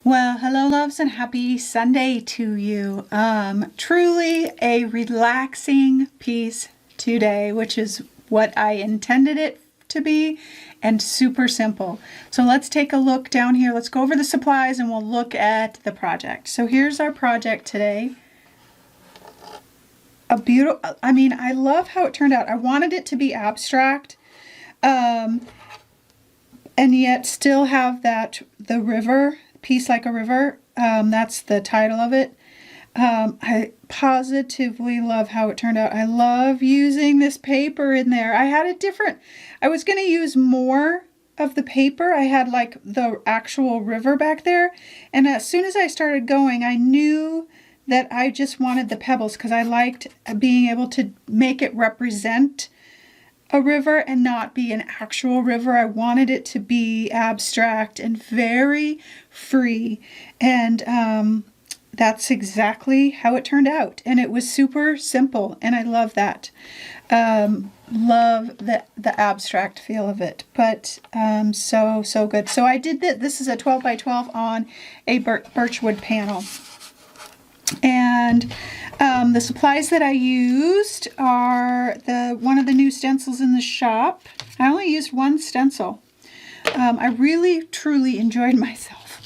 Well, hello loves and happy Sunday to you. Truly a relaxing piece today, which is what I intended it to be, and super simple. So let's take a look down here. Let's go over the supplies and we'll look at the project. So here's our project today. I love how it turned out. I wanted it to be abstract, and yet still have the river, Peace Like a River. That's the title of it. I positively love how it turned out. I love using this paper in there. I was going to use more of the paper. I had like the actual river back there. And as soon as I started going, I knew that I just wanted the pebbles because I liked being able to make it represent a river and not be an actual river. I wanted it to be abstract and very free, and that's exactly how it turned out. And it was super simple, and I love that. Love the abstract feel of it, but so good. So I did that. This is a 12 by 12 on a birchwood panel. And the supplies that I used are one of the new stencils in the shop. I only used one stencil. I really, truly enjoyed myself.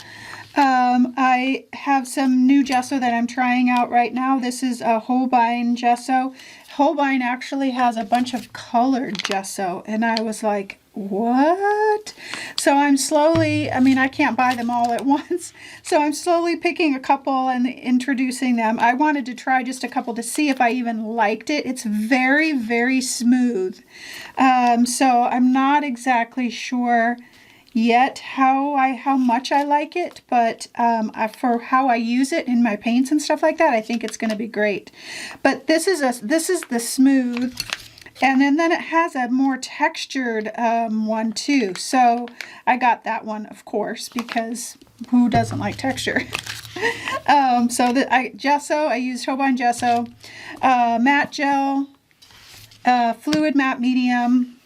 I have some new gesso that I'm trying out right now. This is a Holbein gesso. Holbein actually has a bunch of colored gesso, and I was like, what? So I'm slowly, I can't buy them all at once, so I'm slowly picking a couple and introducing them. I wanted to try just a couple to see if I even liked it. It's very, very smooth. So I'm not exactly sure yet how much I like it, but for how I use it in my paints and stuff like that, I think it's going to be great. But this is the smooth. And then it has a more textured one too. So I got that one, of course, because who doesn't like texture? Gesso, I used Holbein gesso, matte gel, fluid matte medium.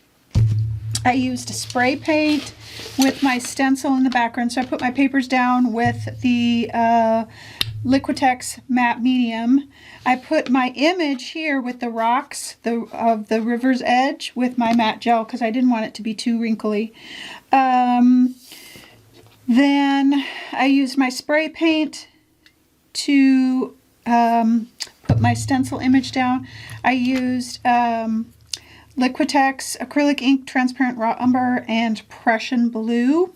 I used a spray paint with my stencil in the background. So I put my papers down with the Liquitex matte medium. I put my image here with the rocks of the river's edge with my matte gel because I didn't want it to be too wrinkly. Then I used my spray paint to put my stencil image down. I used Liquitex acrylic ink, transparent raw umber, and Prussian blue.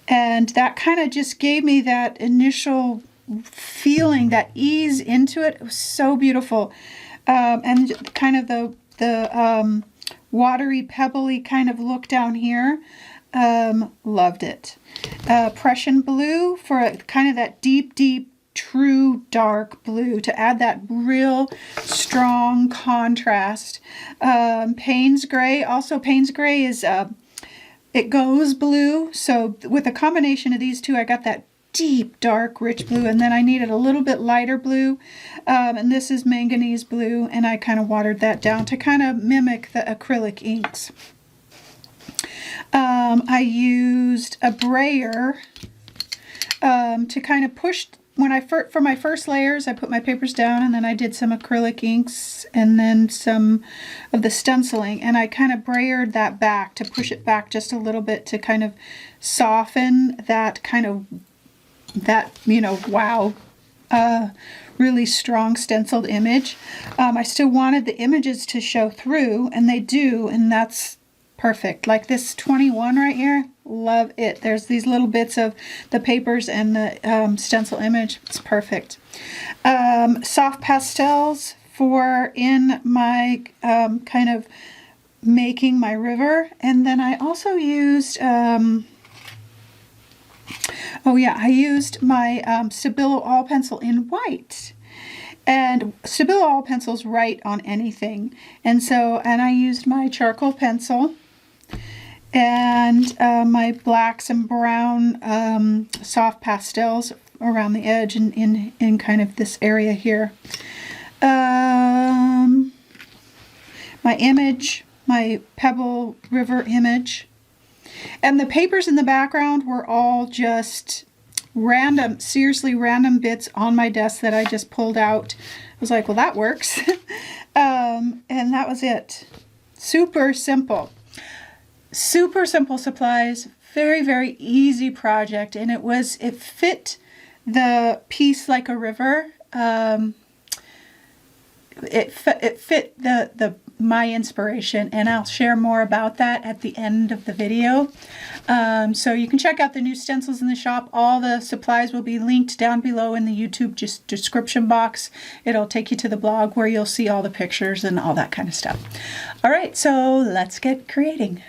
And that kind of just gave me that initial feeling, that ease into it. It was so beautiful. And kind of the watery, pebbly kind of look down here. Loved it. Prussian blue for kind of that deep, true dark blue to add that real strong contrast. Payne's gray. Also, Payne's gray is it goes blue. So with a combination of these two, I got that deep, dark, rich blue, and then I needed a little bit lighter blue, and this is manganese blue, and I kind of watered that down to kind of mimic the acrylic inks. I used a brayer to kind of push. For my first layers, I put my papers down, and then I did some acrylic inks and then some of the stenciling, and I kind of brayered that back to push it back just a little bit to kind of soften that kind of wow, really strong stenciled image. I still wanted the images to show through, and they do, and that's perfect. Like this 21 right here, love it. There's these little bits of the papers and the stencil image. It's perfect. Soft pastels for in my kind of making my river, and then I also used I used my Stabilo All Pencil in white. And Stabilo All Pencils write on anything. And I used my charcoal pencil and my blacks and brown soft pastels around the edge and in kind of this area here. My image, my Pebble River image. And the papers in the background were all just random, seriously random bits on my desk that I just pulled out. I was like, well, that works. And that was it. Super simple. Super simple supplies. Very, very easy project. And it fit the piece like a river. It fit my inspiration, and I'll share more about that at the end of the video. So you can check out the new stencils in the shop. All the supplies will be linked down below in the YouTube description box. It'll take you to the blog where you'll see all the pictures and all that kind of stuff. All right, so let's get creating.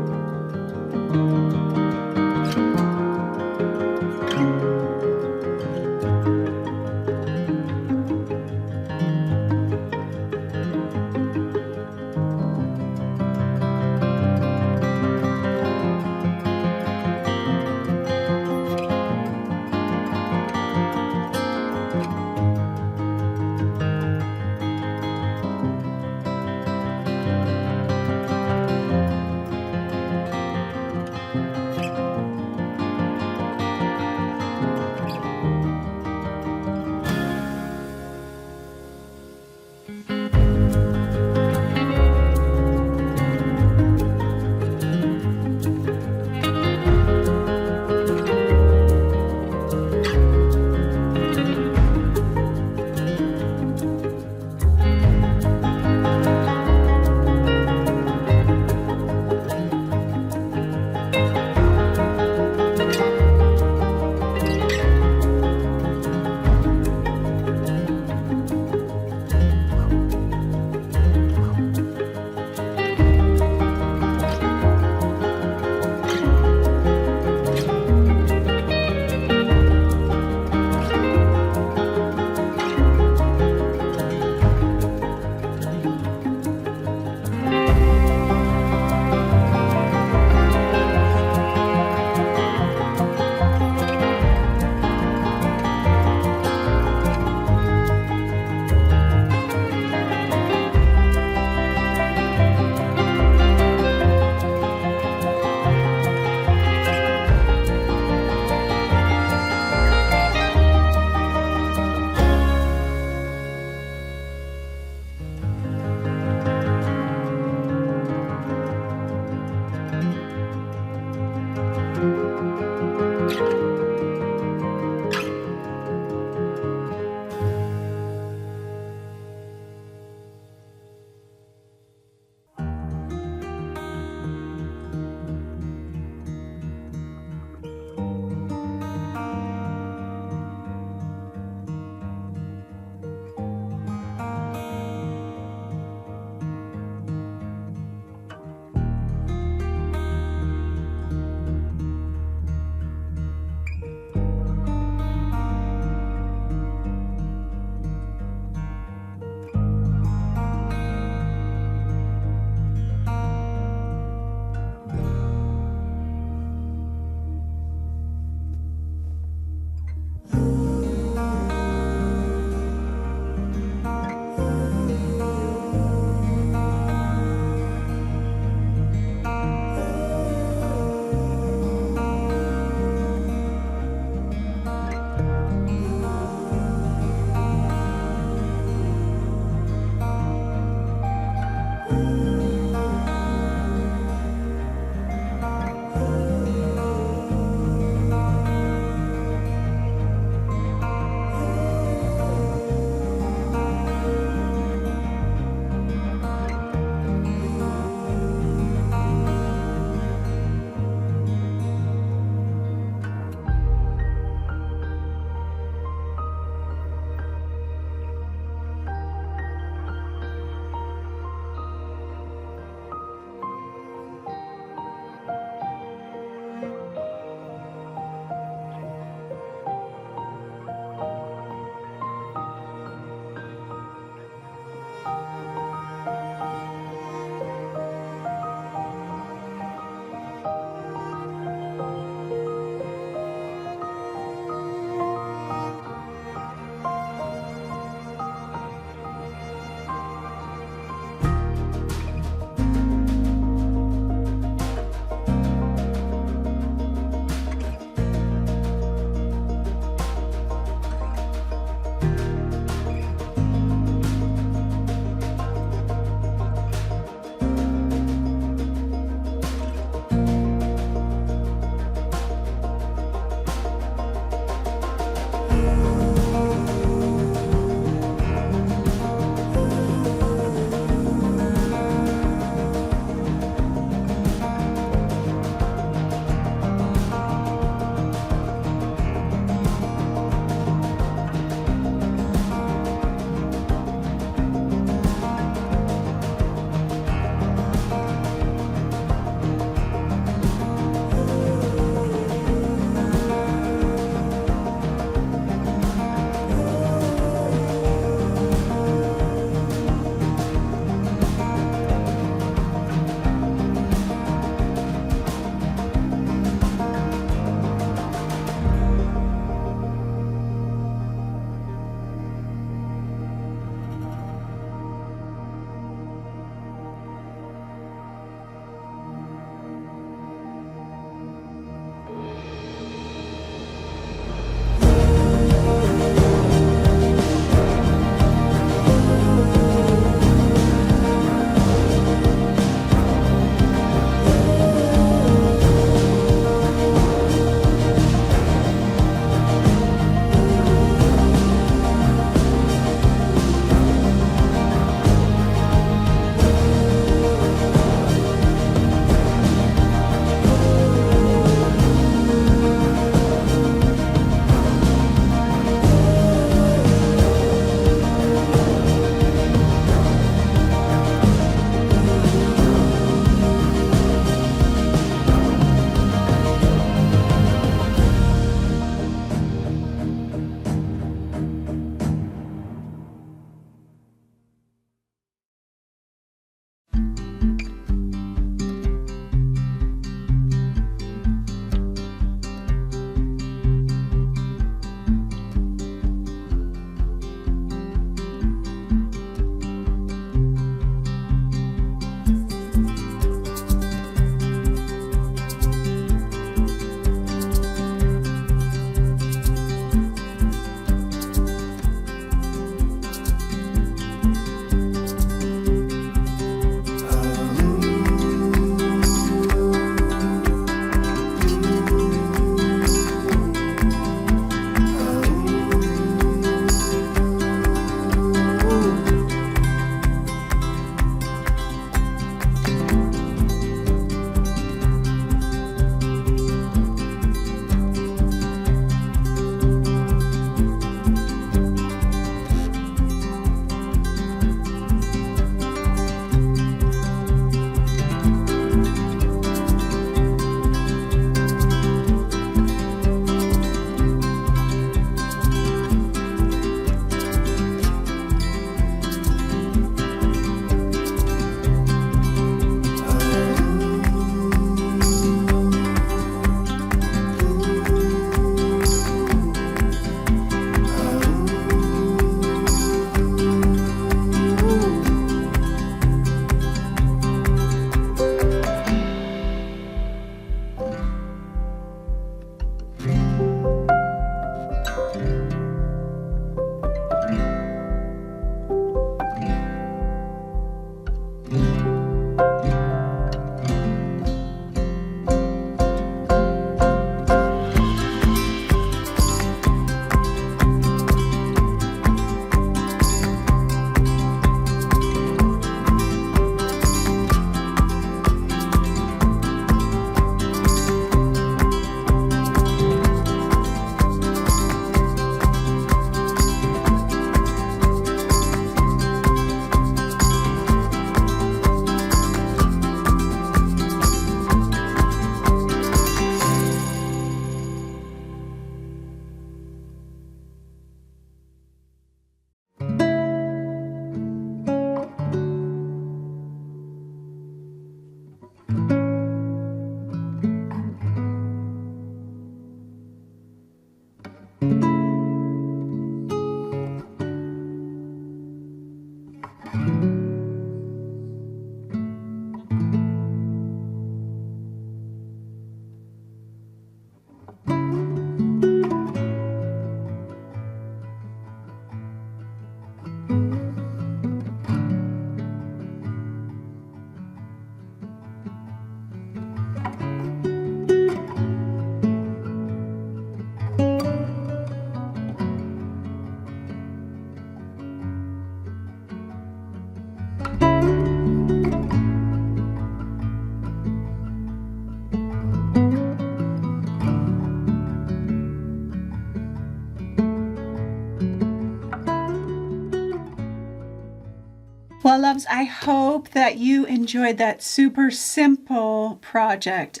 Well, loves, I hope that you enjoyed that super simple project.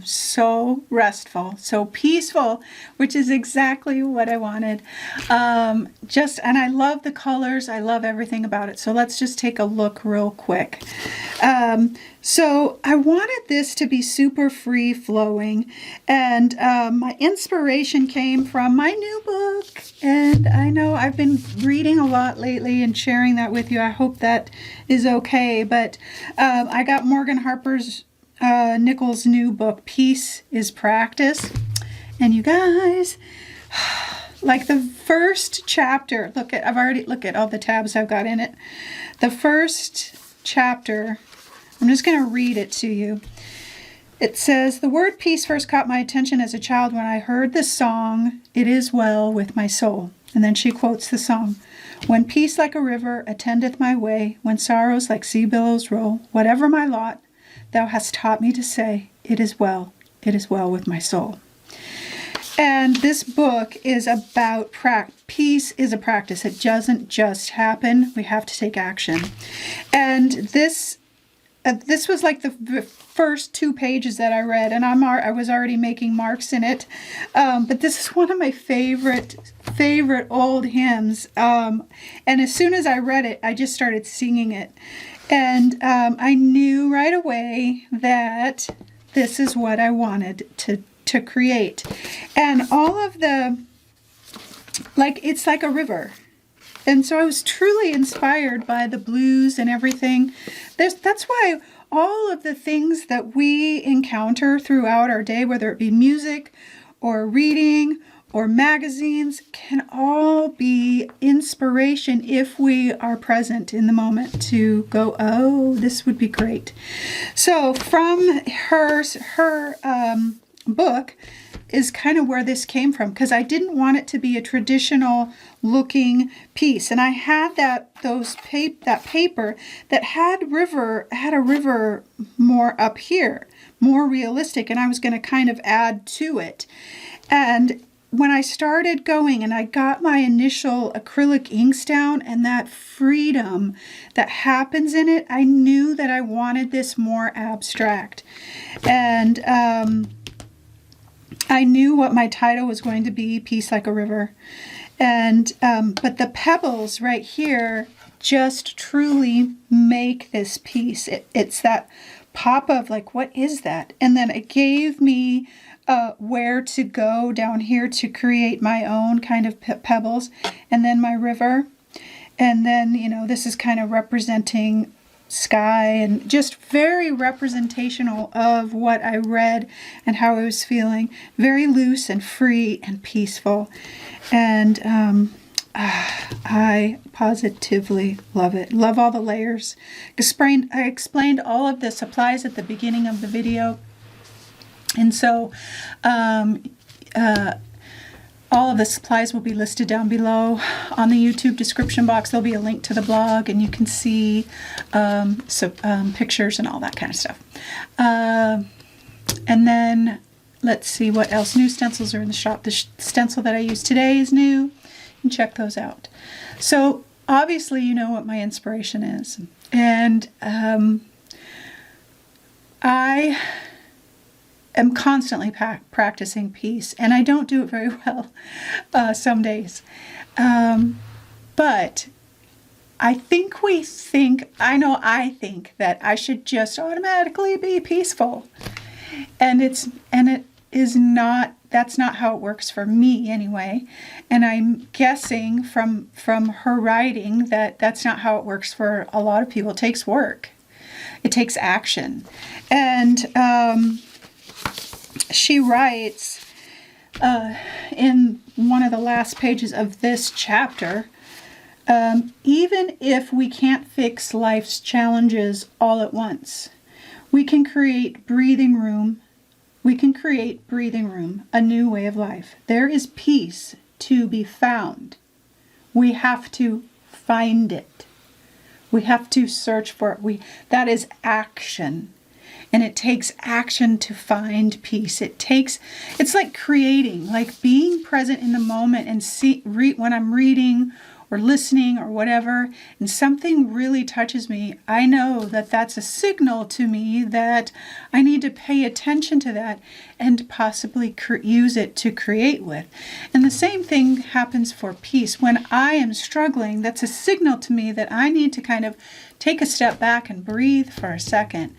So restful, so peaceful, which is exactly what I wanted. And I love the colors. I love everything about it. So let's just take a look real quick. So I wanted this to be super free flowing, and my inspiration came from my new book. And I know I've been reading a lot lately and sharing that with you. I hope that is okay. But I got Morgan Harper's Nichols' new book, Peace is Practice. And you guys, like the first chapter, look at all the tabs I've got in it. The first chapter, I'm just going to read it to you. It says, "The word peace first caught my attention as a child when I heard the song, 'It Is Well With My Soul.'" And then she quotes the song. "When peace like a river attendeth my way, when sorrows like sea billows roll, whatever my lot, thou hast taught me to say, it is well with my soul." And this book is about peace is a practice. It doesn't just happen. We have to take action. And this was like the first 2 pages that I read, and I was already making marks in it. But this is one of my favorite old hymns. And as soon as I read it, I just started singing it. And I knew right away that this is what I wanted to create. And all of it's like a river. And so I was truly inspired by the blues and everything. That's why all of the things that we encounter throughout our day, whether it be music or reading or magazines, can all be inspiration if we are present in the moment to go, oh, this would be great. So from her book is kind of where this came from, because I didn't want it to be a traditional looking piece. And I had that paper that had a river more up here, more realistic, and I was going to kind of add to it. And when I started going and I got my initial acrylic inks down and that freedom that happens in it, I knew that I wanted this more abstract. And I knew what my title was going to be, Peace Like a River. And but the pebbles right here just truly make this piece. It's that pop of like, what is that? And then it gave me where to go down here to create my own kind of pebbles, and then my river. And then, this is kind of representing sky, and just very representational of what I read and how I was feeling. Very loose and free and peaceful. And I positively love it. Love all the layers. I explained all of the supplies at the beginning of the video. And so all of the supplies will be listed down below on the YouTube description box. There'll be a link to the blog, and you can see pictures and all that kind of stuff. And then let's see what else. New stencils are in the shop. The stencil that I used today is new. You can check those out. So obviously you know what my inspiration is. And I am constantly practicing peace, and I don't do it very well some days. But I think I think that I should just automatically be peaceful. And it is not, that's not how it works for me anyway. And I'm guessing from her writing that that's not how it works for a lot of people. It takes work. It takes action. And she writes in one of the last pages of this chapter, Even if we can't fix life's challenges all at once, we can create breathing room. We can create breathing room, a new way of life. There is peace to be found. We have to find it. We have to search for it. That is action. And it takes action to find peace. It's like creating, like being present in the moment and when I'm reading or listening or whatever, and something really touches me, I know that that's a signal to me that I need to pay attention to that and possibly use it to create with. And the same thing happens for peace. When I am struggling, that's a signal to me that I need to kind of take a step back and breathe for a second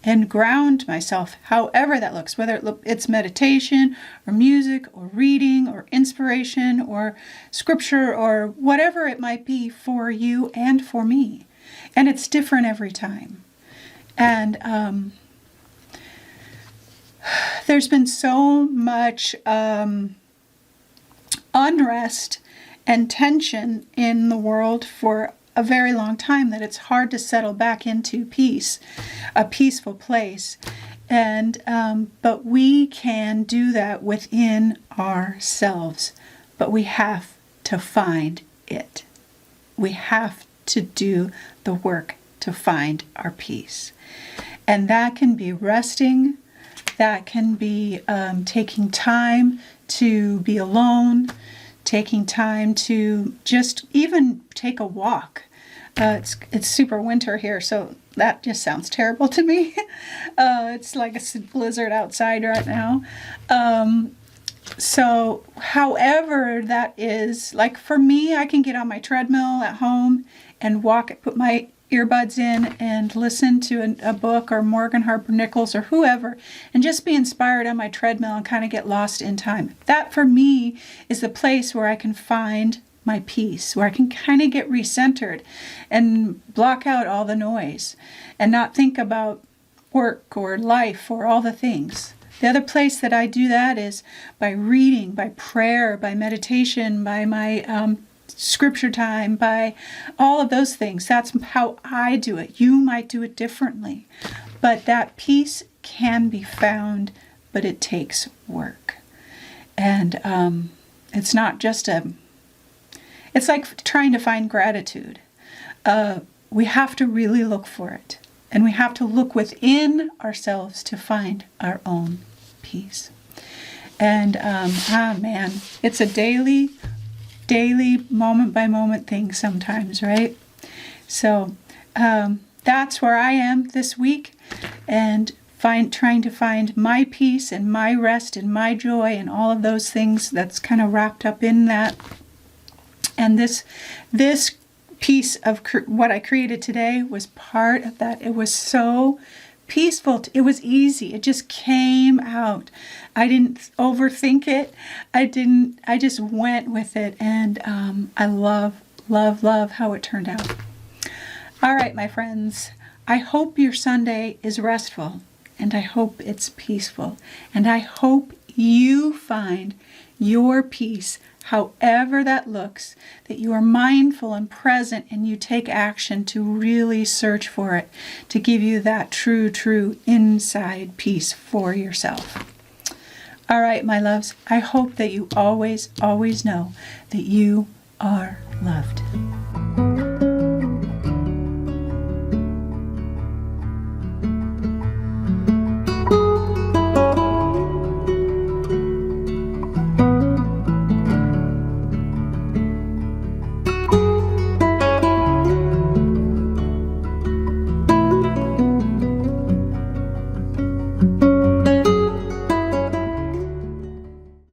and ground myself, however that looks, whether it's meditation or music or reading or inspiration or scripture or whatever it might be for you and for me. And it's different every time. And there's been so much unrest and tension in the world for a very long time that it's hard to settle back into peace, a peaceful place. And but we can do that within ourselves. But we have to find it. We have to do the work to find our peace. And that can be resting. That can be taking time to be alone, taking time to just even take a walk. It's super winter here, so that just sounds terrible to me. It's like a blizzard outside right now. So however that is, like for me, I can get on my treadmill at home and walk, put my earbuds in and listen to a book or Morgan Harper Nichols or whoever, and just be inspired on my treadmill and kind of get lost in time. That for me is the place where I can find my peace, where I can kind of get recentered and block out all the noise and not think about work or life or all the things. The other place that I do that is by reading, by prayer, by meditation, by my scripture time, by all of those things. That's how I do it. You might do it differently. But that peace can be found, but it takes work. And it's not just it's like trying to find gratitude. We have to really look for it. And we have to look within ourselves to find our own peace. And, man, it's a daily, moment by moment thing sometimes, right? So that's where I am this week. And trying to find my peace and my rest and my joy and all of those things that's kind of wrapped up in that. And this piece of what I created today was part of that. It was so peaceful. It was easy. It just came out. I didn't overthink it. I just went with it. And I love how it turned out. All right, my friends. I hope your Sunday is restful. And I hope it's peaceful. And I hope you find your peace, however that looks, that you are mindful and present and you take action to really search for it, to give you that true inside peace for yourself. All right, my loves, I hope that you always know that you are loved.